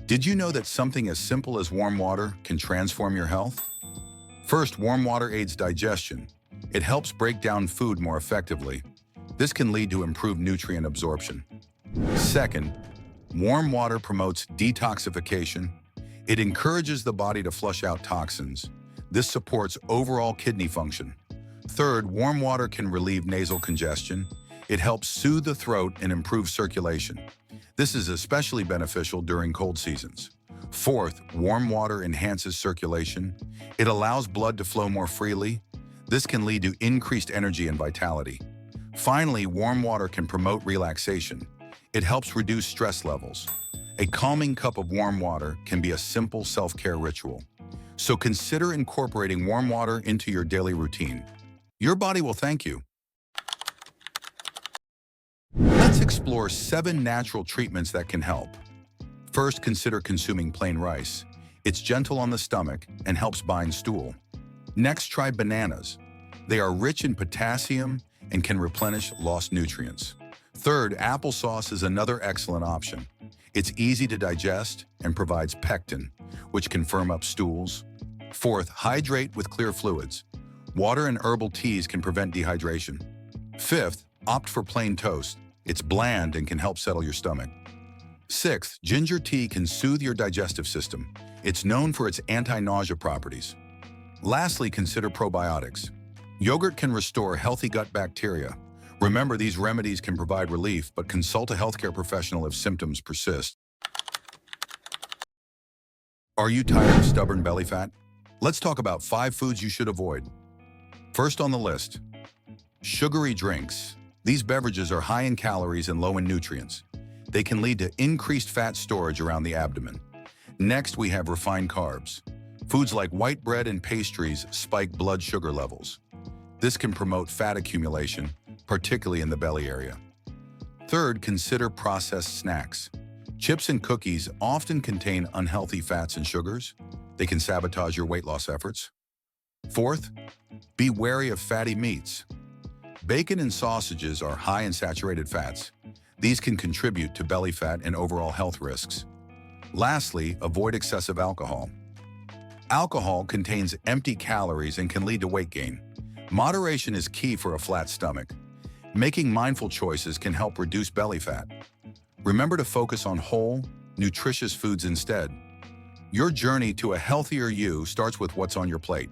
Did you know that something as simple as warm water can transform your health? First, warm water aids digestion. It helps break down food more effectively. This can lead to improved nutrient absorption. Second, warm water promotes detoxification. It encourages the body to flush out toxins. This supports overall kidney function. Third, warm water can relieve nasal congestion. It helps soothe the throat and improve circulation. This is especially beneficial during cold seasons. Fourth, warm water enhances circulation. It allows blood to flow more freely. This can lead to increased energy and vitality. Finally, warm water can promote relaxation. It helps reduce stress levels. A calming cup of warm water can be a simple self-care ritual. So consider incorporating warm water into your daily routine. Your body will thank you. Let's explore 7 natural treatments that can help. First, consider consuming plain rice. It's gentle on the stomach and helps bind stool. Next, try bananas. They are rich in potassium and can replenish lost nutrients. Third, applesauce is another excellent option. It's easy to digest and provides pectin, which can firm up stools. Fourth, hydrate with clear fluids. Water and herbal teas can prevent dehydration. Fifth, opt for plain toast. It's bland and can help settle your stomach. Sixth, ginger tea can soothe your digestive system. It's known for its anti-nausea properties. Lastly, consider probiotics. Yogurt can restore healthy gut bacteria. Remember, these remedies can provide relief, but consult a healthcare professional if symptoms persist. Are you tired of stubborn belly fat? Let's talk about 5 foods you should avoid. First on the list, sugary drinks. These beverages are high in calories and low in nutrients. They can lead to increased fat storage around the abdomen. Next, we have refined carbs. Foods like white bread and pastries spike blood sugar levels. This can promote fat accumulation, particularly in the belly area. Third, consider processed snacks. Chips and cookies often contain unhealthy fats and sugars. They can sabotage your weight loss efforts. Fourth, be wary of fatty meats. Bacon and sausages are high in saturated fats. These can contribute to belly fat and overall health risks. Lastly, avoid excessive alcohol. Alcohol contains empty calories and can lead to weight gain. Moderation is key for a flat stomach. Making mindful choices can help reduce belly fat. Remember to focus on whole, nutritious foods instead. Your journey to a healthier you starts with what's on your plate.